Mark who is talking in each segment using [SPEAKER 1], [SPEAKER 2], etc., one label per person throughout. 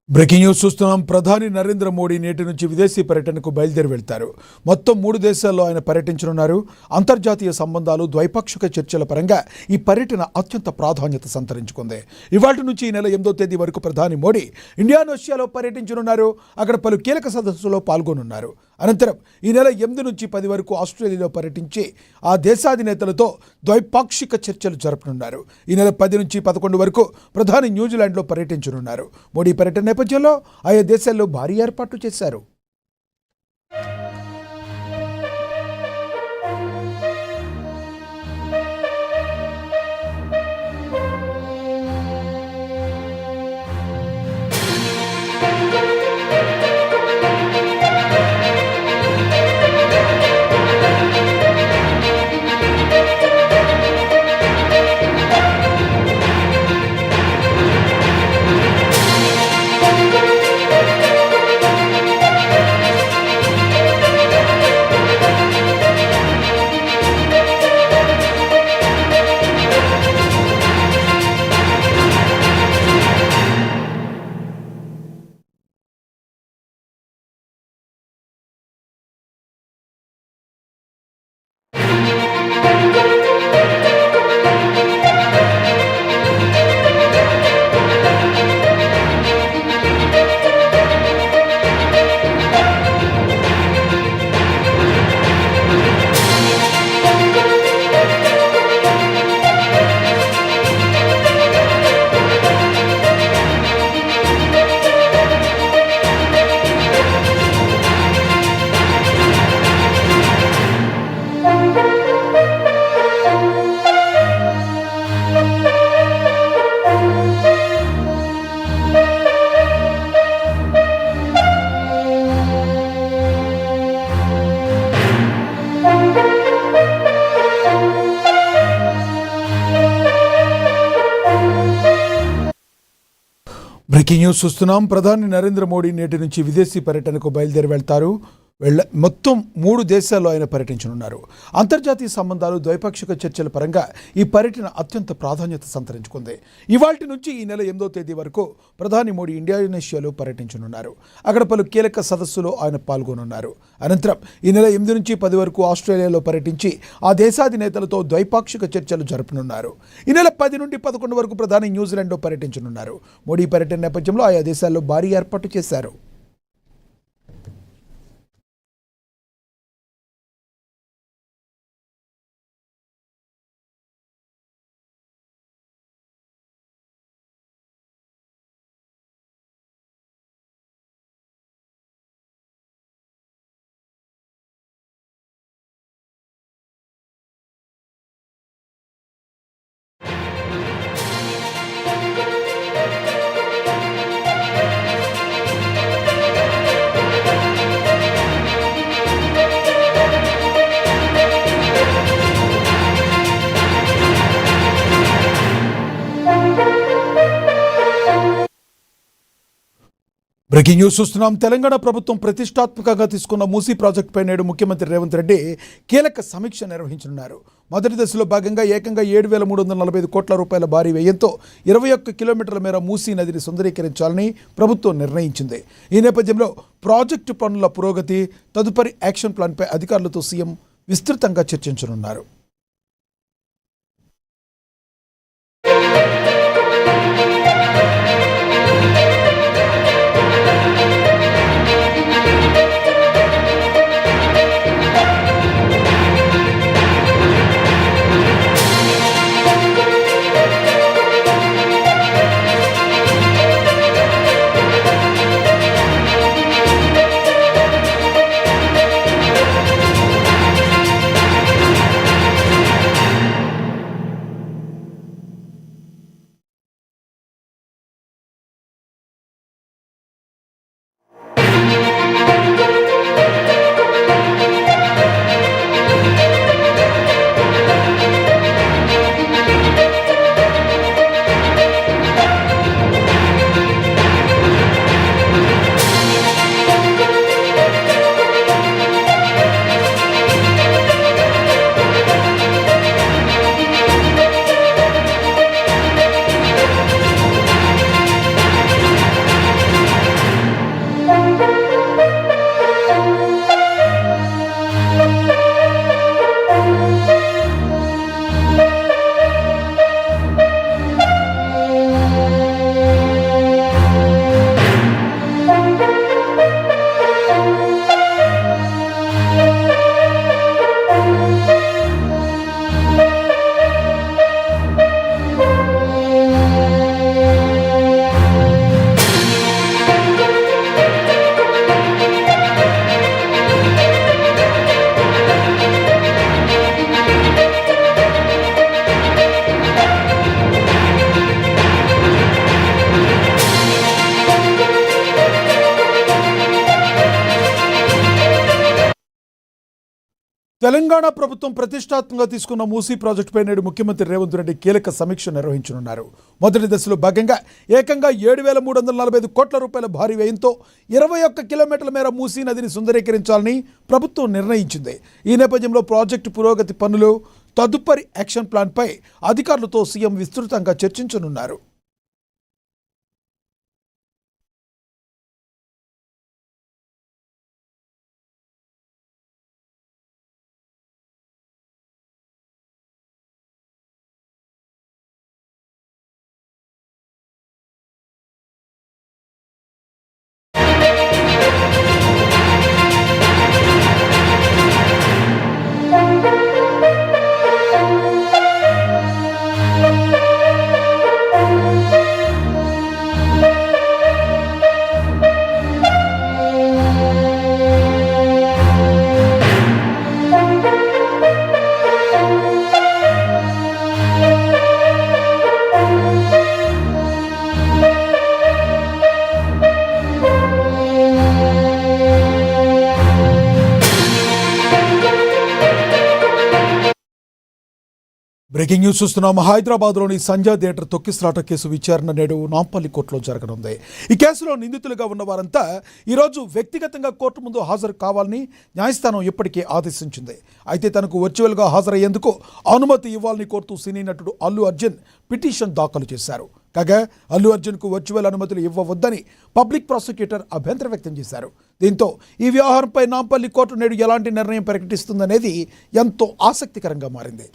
[SPEAKER 1] Breaking news చూస్తున్నాం. ప్రధాని నరేంద్ర మోడీ నేటి నుంచి విదేశీ పర్యటనకు బయలుదేరి వెళ్తారు. మొత్తం 3 దేశాల్లో ఆయన పర్యటించనున్నారు. అంతర్జాతీయ సంబంధాలు, ద్వైపాక్షిక చర్చల పరంగా ఈ పర్యటన అత్యంత ప్రాధాన్యత సంతరించుకుంది. ఇవాళ నుంచి ఈ నెల 8వ తేదీ వరకు ప్రధాని మోడీ ఇండోనేషియాలో పర్యటించనున్నారు. అక్కడ పలు కీలక సదస్సులో పాల్గొనున్నారు. అనంతరం ఈ నెల 8 నుంచి 10 వరకు ఆస్ట్రేలియాలో పర్యటించి ఆ దేశాధినేతలతో ద్వైపాక్షిక చర్చలు జరపనున్నారు. ఈ నెల 10 నుంచి 11 వరకు ప్రధాని న్యూజిలాండ్లో పర్యటించనున్నారు. మోడీ పర్యటన నేపథ్యంలో ఆయా దేశాల్లో భారీ ఏర్పాట్లు చేశారు. బ్రేకింగ్ న్యూస్ చూస్తున్నాం. ప్రధాని నరేంద్ర మోడీ నేటి నుంచి విదేశీ పర్యటనకు బయలుదేరి వెళ్తారు. మొత్తం 3 దేశాల్లో ఆయన పర్యటించనున్నారు. అంతర్జాతీయ సంబంధాలు, ద్వైపాక్షిక చర్చల పరంగా ఈ పర్యటన అత్యంత ప్రాధాన్యత సంతరించుకుంది. ఇవాల్టి నుంచి ఈ నెల 8వ తేదీ వరకు ప్రధాని మోడీ ఇండోనేషియాలో పర్యటించనున్నారు. అక్కడ పలు కీలక సదస్సులో ఆయన పాల్గొనున్నారు. అనంతరం ఈ నెల 8 నుంచి 10 వరకు ఆస్ట్రేలియాలో పర్యటించి ఆ దేశాధినేతలతో ద్వైపాక్షిక చర్చలు జరపనున్నారు. ఈ నెల 10 నుండి 11 వరకు ప్రధాని న్యూజిలాండ్లో పర్యటించనున్నారు. మోడీ పర్యటన నేపథ్యంలో ఆయా దేశాల్లో భారీ ఏర్పాటు చేశారు. బ్రేకింగ్ న్యూస్ చూస్తున్నాం. తెలంగాణ ప్రభుత్వం ప్రతిష్టాత్మకంగా తీసుకున్న మూసీ ప్రాజెక్టుపై నేడు ముఖ్యమంత్రి రేవంత్ రెడ్డి కీలక సమీక్ష నిర్వహించనున్నారు. మొదటి దశలో భాగంగా ఏకంగా 7,345 కోట్ల రూపాయల భారీ వ్యయంతో 21 కిలోమీటర్ల మేర మూసీ నదిని సుందరీకరించాలని ప్రభుత్వం నిర్ణయించింది. ఈ నేపథ్యంలో ప్రాజెక్టు పనుల పురోగతి, తదుపరి యాక్షన్ ప్లాన్పై అధికారులతో సీఎం విస్తృతంగా చర్చించనున్నారు. తెలంగాణ ప్రభుత్వం ప్రతిష్టాత్మకంగా తీసుకున్న మూసీ ప్రాజెక్టుపై నేడు ముఖ్యమంత్రి రేవంత్ రెడ్డి కీలక సమీక్ష నిర్వహించనున్నారు. మొదటి దశలో భాగంగా ఏకంగా 7,345 కోట్ల రూపాయల భారీ వ్యయంతో 21 కిలోమీటర్ల మేర మూసీ నదిని సుందరీకరించాలని ప్రభుత్వం నిర్ణయించింది. ఈ నేపథ్యంలో ప్రాజెక్టు పురోగతి పనులు, తదుపరి యాక్షన్ ప్లాన్పై అధికారులతో సీఎం విస్తృతంగా చర్చించనున్నారు. బ్రేకింగ్ న్యూస్ చూస్తున్నాం. హైదరాబాద్లోని సంజయ్ థియేటర్ తొక్కిసలాట కేసు విచారణ నేడు నాంపల్లి కోర్టులో జరగనుంది. ఈ కేసులో నిందితులుగా ఉన్న వారంతా ఈరోజు వ్యక్తిగతంగా కోర్టు ముందు హాజరు కావాలని న్యాయస్థానం ఇప్పటికే ఆదేశించింది. అయితే తనకు వర్చువల్గా హాజరయ్యేందుకు అనుమతి ఇవ్వాలని కోరుతూ సినీ నటుడు అల్లు అర్జున్ పిటిషన్ దాఖలు చేశారు. కాగా అల్లు అర్జున్కు వర్చువల్ అనుమతులు ఇవ్వవద్దని పబ్లిక్ ప్రాసిక్యూటర్ అభ్యంతరం వ్యక్తం చేశారు. దీంతో ఈ వ్యవహారంపై నాంపల్లి కోర్టు నేడు ఎలాంటి నిర్ణయం ప్రకటిస్తుందనేది ఎంతో ఆసక్తికరంగా మారింది.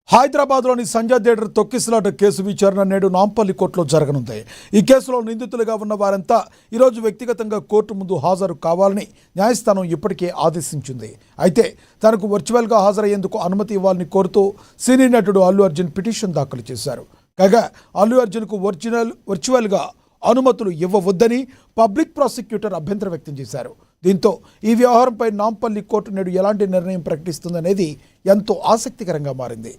[SPEAKER 1] హైదరాబాద్లోని సంజయ్ థియేటర్ తొక్కిసలాట కేసు విచారణ నేడు నాంపల్లి కోర్టులో జరగనుంది. ఈ కేసులో నిందితులుగా ఉన్న వారంతా ఈరోజు వ్యక్తిగతంగా కోర్టు ముందు హాజరు కావాలని న్యాయస్థానం ఇప్పటికే ఆదేశించింది. అయితే తనకు వర్చువల్గా హాజరయ్యేందుకు అనుమతి ఇవ్వాలని కోరుతూ సినీ నటుడు అల్లు అర్జున్ పిటిషన్ దాఖలు చేశారు. కాగా అల్లు అర్జున్కు వర్చువల్గా అనుమతులు ఇవ్వవద్దని పబ్లిక్ ప్రాసిక్యూటర్ అభ్యంతరం వ్యక్తం చేశారు. దీంతో ఈ వ్యవహారంపై నాంపల్లి కోర్టు నేడు ఎలాంటి నిర్ణయం ప్రకటిస్తుందనేది ఎంతో ఆసక్తికరంగా మారింది.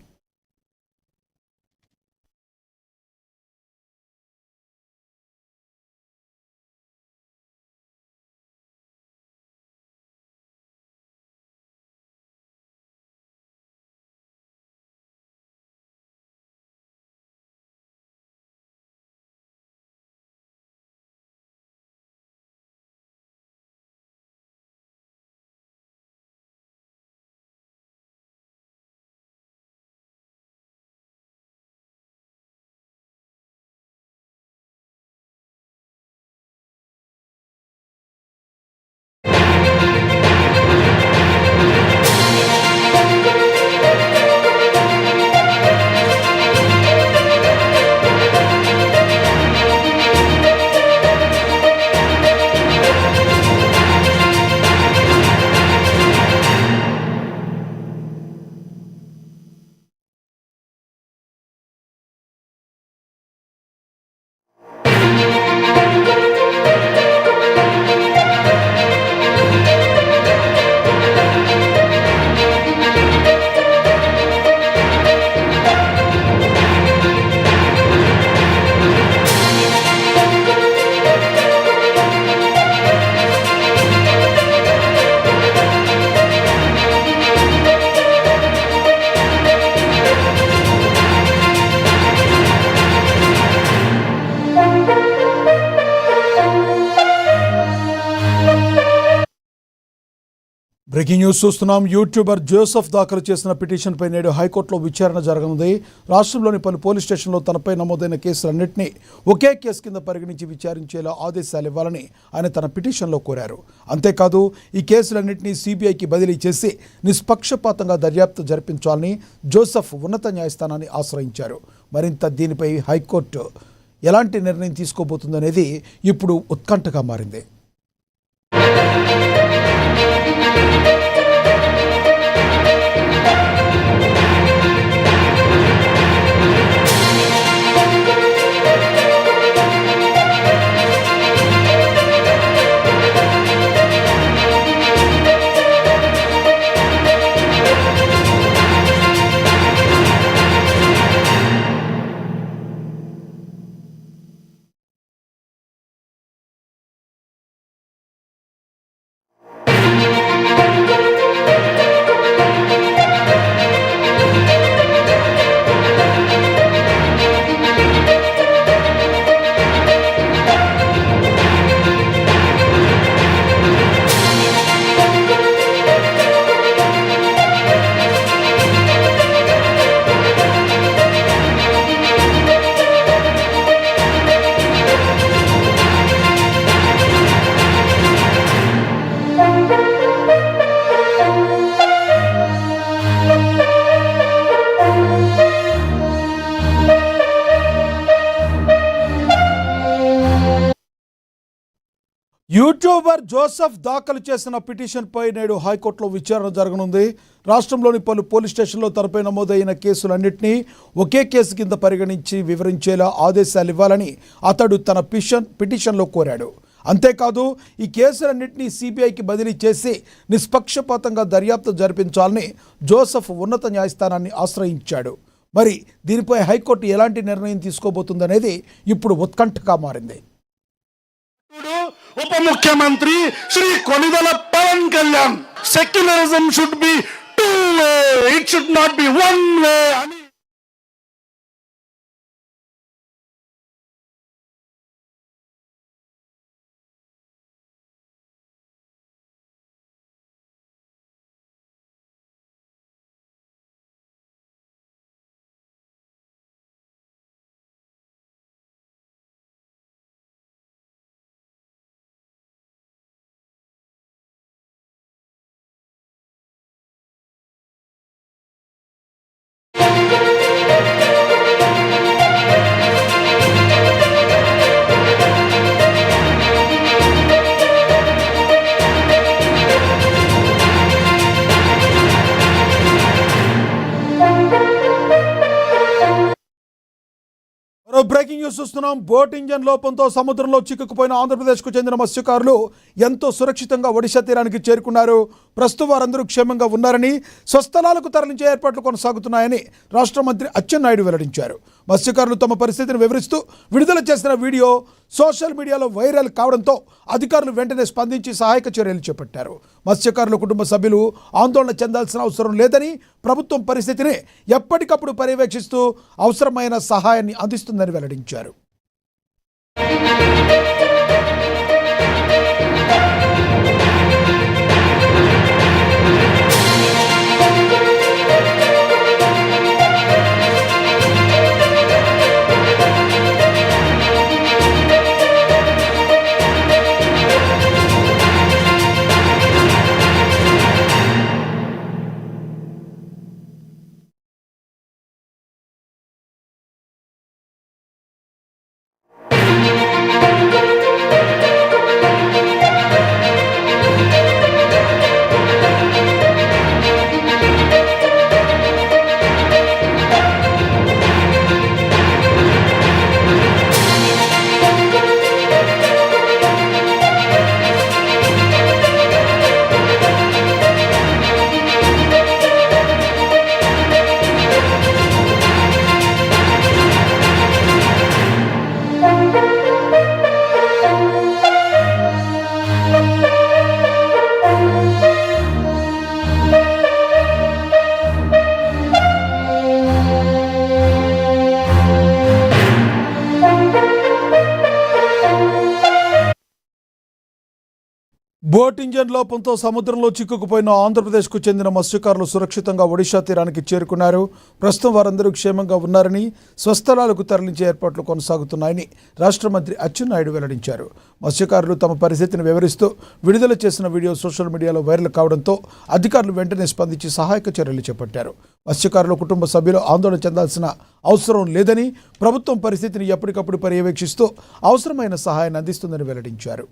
[SPEAKER 1] బ్రేకింగ్ న్యూస్ చూస్తున్నాం. యూట్యూబర్ జోసెఫ్ దాఖలు చేసిన పిటిషన్పై నేడు హైకోర్టులో విచారణ జరగనుంది. రాష్ట్రంలోని పలు పోలీస్ స్టేషన్లో తనపై నమోదైన కేసులన్నింటినీ ఒకే కేసు కింద పరిగణించి విచారించేలా ఆదేశాలు ఇవ్వాలని ఆయన తన పిటిషన్లో కోరారు. అంతేకాదు ఈ కేసులన్నింటినీ సిబిఐకి బదిలీ చేసి నిష్పక్షపాతంగా దర్యాప్తు జరిపించాలని జోసెఫ్ ఉన్నత న్యాయస్థానాన్ని ఆశ్రయించారు. మరింత దీనిపై హైకోర్టు ఎలాంటి నిర్ణయం తీసుకోబోతుందనేది ఇప్పుడు ఉత్కంఠగా మారింది. యూట్యూబర్ జోసెఫ్ దాఖలు చేసిన పిటిషన్పై నేడు హైకోర్టులో విచారణ జరగనుంది. రాష్ట్రంలోని పలు పోలీస్ స్టేషన్లో తనపై నమోదైన కేసులన్నింటినీ ఒకే కేసు కింద పరిగణించి వివరించేలా ఆదేశాలు ఇవ్వాలని అతడు తన పిటిషన్లో కోరాడు. అంతేకాదు ఈ కేసులన్నింటినీ సిబిఐకి బదిలీ చేసి నిష్పక్షపాతంగా దర్యాప్తు జరిపించాలని జోసెఫ్ ఉన్నత న్యాయస్థానాన్ని ఆశ్రయించాడు. మరి దీనిపై హైకోర్టు ఎలాంటి నిర్ణయం తీసుకోబోతుందనేది ఇప్పుడు ఉత్కంఠగా మారింది.
[SPEAKER 2] ఉప ముఖ్యమంత్రి Shri Konidela Pawan Kalyan secularism should be two way, it should not be one way అని
[SPEAKER 1] బ్రేకింగ్ న్యూస్ చూస్తున్నాం. బోట్ ఇంజన్ లోపంతో సముద్రంలో చిక్కుకుపోయిన ఆంధ్రప్రదేశ్కు చెందిన మత్స్యకారులు ఎంతో సురక్షితంగా ఒడిశా తీరానికి చేరుకున్నారు. ప్రస్తుతం వారందరూ క్షేమంగా ఉన్నారని, స్వస్థలాలకు తరలించే ఏర్పాట్లు కొనసాగుతున్నాయని రాష్ట్ర మంత్రి అచ్చెన్నాయుడు వెల్లడించారు. మత్స్యకారులు తమ పరిస్థితిని వివరిస్తూ విడుదల చేసిన వీడియో సోషల్ మీడియాలో వైరల్ కావడంతో అధికారులు వెంటనే స్పందించి సహాయక చర్యలు చేపట్టారు. మత్స్యకారుల కుటుంబ సభ్యులు ఆందోళన చెందాల్సిన అవసరం లేదని, ప్రభుత్వం పరిస్థితిని ఎప్పటికప్పుడు పర్యవేక్షిస్తూ అవసరమైన సహాయాన్ని అందిస్తుందని వెల్లడించారు. బోట్ ఇంజన్ లోపంతో సముద్రంలో చిక్కుకుపోయిన ఆంధ్రప్రదేశ్కు చెందిన మత్స్యకారులు సురక్షితంగా ఒడిషా తీరానికి చేరుకున్నారు. ప్రస్తుతం వారందరూ క్షేమంగా ఉన్నారని, స్వస్థలాలకు తరలించే ఏర్పాట్లు కొనసాగుతున్నాయని రాష్ట్ర మంత్రి అచ్చెన్నాయుడు వెల్లడించారు. మత్స్యకారులు తమ పరిస్థితిని వివరిస్తూ విడుదల చేసిన వీడియో సోషల్ మీడియాలో వైరల్ కావడంతో అధికారులు వెంటనే స్పందించి సహాయక చర్యలు చేపట్టారు. మత్స్యకారుల కుటుంబ సభ్యులు ఆందోళన చెందాల్సిన అవసరం లేదని, ప్రభుత్వం పరిస్థితిని ఎప్పటికప్పుడు పర్యవేక్షిస్తూ అవసరమైన సహాయాన్ని అందిస్తుందని వెల్లడించారు.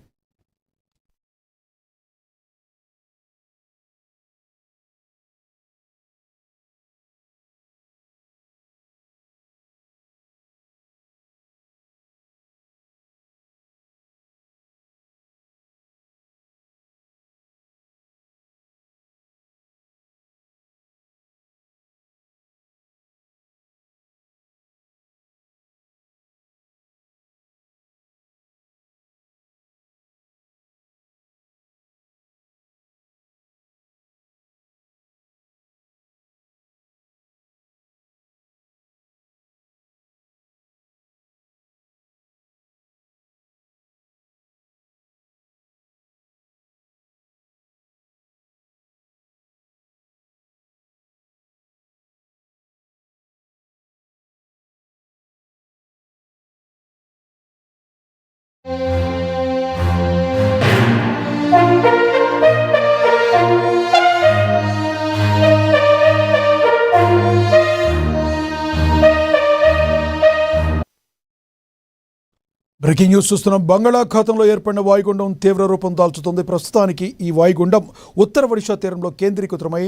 [SPEAKER 1] బ్రేకింగ్ న్యూస్ చూస్తున్నాం. బంగాళాఖాతంలో ఏర్పడిన వాయుగుండం తీవ్ర రూపం దాల్చుతుంది. ప్రస్తుతానికి ఈ వాయుగుండం ఉత్తర ఒడిషా తీరంలో కేంద్రీకృతమై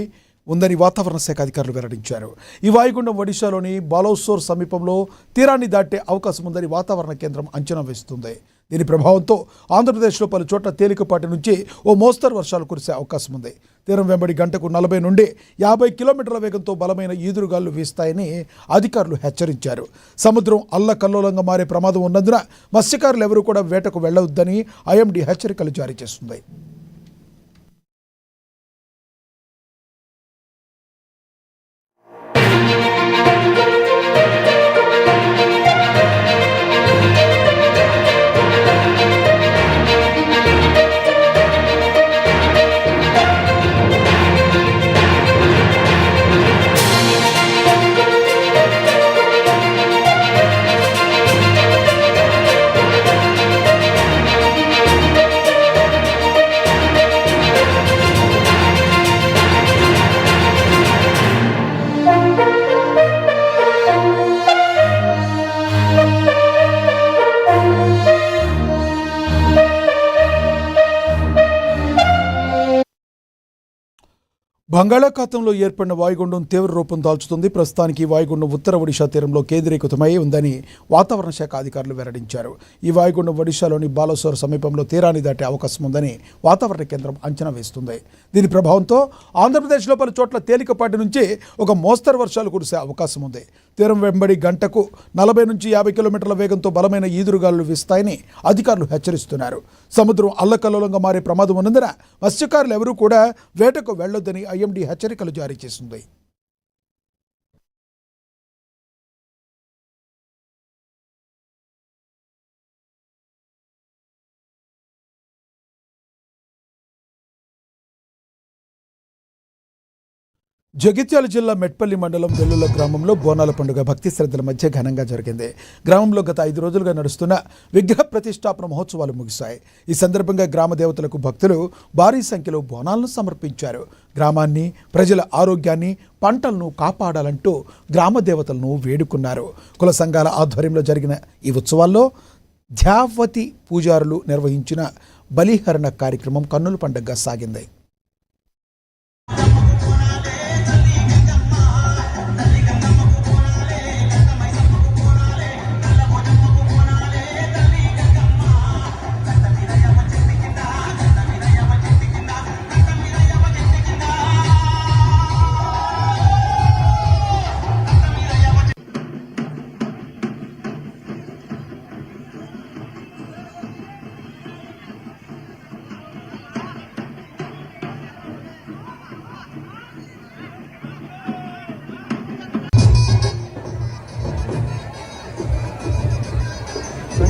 [SPEAKER 1] ఉందని వాతావరణ శాఖ అధికారులు వెల్లడించారు. ఈ వాయుగుండం ఒడిశాలోని బాలౌసోర్ సమీపంలో తీరాన్ని దాటే అవకాశం ఉందని వాతావరణ కేంద్రం అంచనా వేస్తుంది. దీని ప్రభావంతో ఆంధ్రప్రదేశ్లో పలు చోట్ల తేలికపాటి నుంచి ఓ మోస్తరు వర్షాలు కురిసే అవకాశం ఉంది. తీరం వెంబడి గంటకు 40 నుండి 50 కిలోమీటర్ల వేగంతో బలమైన ఈదురుగాలు వీస్తాయని అధికారులు హెచ్చరించారు. సముద్రం అల్లకల్లోలంగా మారే ప్రమాదం ఉన్నందున మత్స్యకారులు ఎవరూ కూడా వేటకు వెళ్లవద్దని ఐఎండీ హెచ్చరికలు జారీ చేస్తుంది. బంగాళాఖాతంలో ఏర్పడిన వాయుగుండం తీవ్ర రూపం దాల్చుతుంది. ప్రస్తుతానికి ఈ వాయుగుండం ఉత్తర ఒడిషా తీరంలో కేంద్రీకృతమై ఉందని వాతావరణ శాఖ అధికారులు వెల్లడించారు. ఈ వాయుగుండం ఒడిశాలోని బాలసోర్ సమీపంలో తీరాన్ని దాటే అవకాశం ఉందని వాతావరణ కేంద్రం అంచనా వేస్తుంది. దీని ప్రభావంతో ఆంధ్రప్రదేశ్లో పలు చోట్ల తేలికపాటి నుంచి ఒక మోస్తరు వర్షాలు కురిసే అవకాశం ఉంది. తీరం వెంబడి గంటకు 40 నుంచి 50 కిలోమీటర్ల వేగంతో బలమైన ఈదురుగాలు వీస్తాయని అధికారులు హెచ్చరిస్తున్నారు. సముద్రం అల్లకల్లోలంగా మారే ప్రమాదం ఉన్నందున మత్స్యకారులు ఎవరూ కూడా వేటకు వెళ్లొద్దని ఐఎండీ హెచ్చరికలు జారీ చేసింది. జగిత్యాల జిల్లా మెట్పల్లి మండలం వెల్లుల గ్రామంలో బోనాల పండుగ భక్తి శ్రద్ధల మధ్య ఘనంగా జరిగింది. గ్రామంలో గత 5 రోజులుగా నడుస్తున్న విగ్రహ ప్రతిష్టాపన మహోత్సవాలు ముగిశాయి. ఈ సందర్భంగా గ్రామ దేవతలకు భక్తులు భారీ సంఖ్యలో బోనాలను సమర్పించారు. గ్రామాన్ని, ప్రజల ఆరోగ్యాన్ని, పంటలను కాపాడాలంటూ గ్రామ దేవతలను వేడుకున్నారు. కుల సంఘాల ఆధ్వర్యంలో జరిగిన ఈ ఉత్సవాల్లో ధ్యావతి పూజారులు నిర్వహించిన బలిహరణ కార్యక్రమం కన్నుల పండుగగా సాగింది.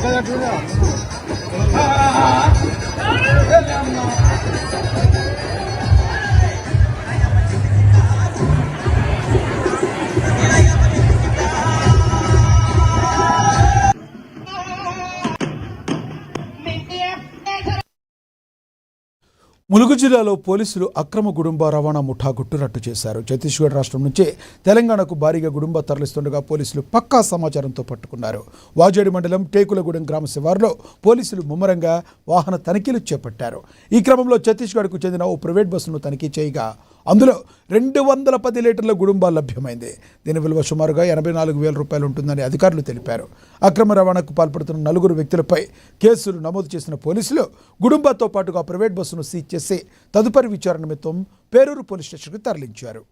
[SPEAKER 3] Venga,
[SPEAKER 1] ములుగు జిల్లాలో పోలీసులు అక్రమ గుడుంబ రవాణా ముఠా గుట్టురట్టు చేశారు. ఛత్తీస్గఢ్ రాష్ట్రం నుంచి తెలంగాణకు భారీగా గుడుంబ తరలిస్తుండగా పోలీసులు పక్కా సమాచారంతో పట్టుకున్నారు. వాజేడి మండలం టేకులగూడెం గ్రామ శివారులో పోలీసులు ముమ్మరంగా వాహన తనిఖీలు చేపట్టారు. ఈ క్రమంలో ఛత్తీస్గఢ్కు చెందిన ఓ ప్రైవేట్ బస్సును తనిఖీ చేయగా అందులో 210 లీటర్ల గుడుంబా లభ్యమైంది. దీని విలువ సుమారుగా 84,000 రూపాయలు ఉంటుందని అధికారులు తెలిపారు. అక్రమ రవాణాకు పాల్పడుతున్న 4 వ్యక్తులపై కేసులు నమోదు చేసిన పోలీసులు గుడుంబాతో పాటుగా ప్రైవేట్ బస్సును సీజ్ చేసి తదుపరి విచారణ నిమిత్తం పేరూరు పోలీస్ స్టేషన్కు తరలించారు.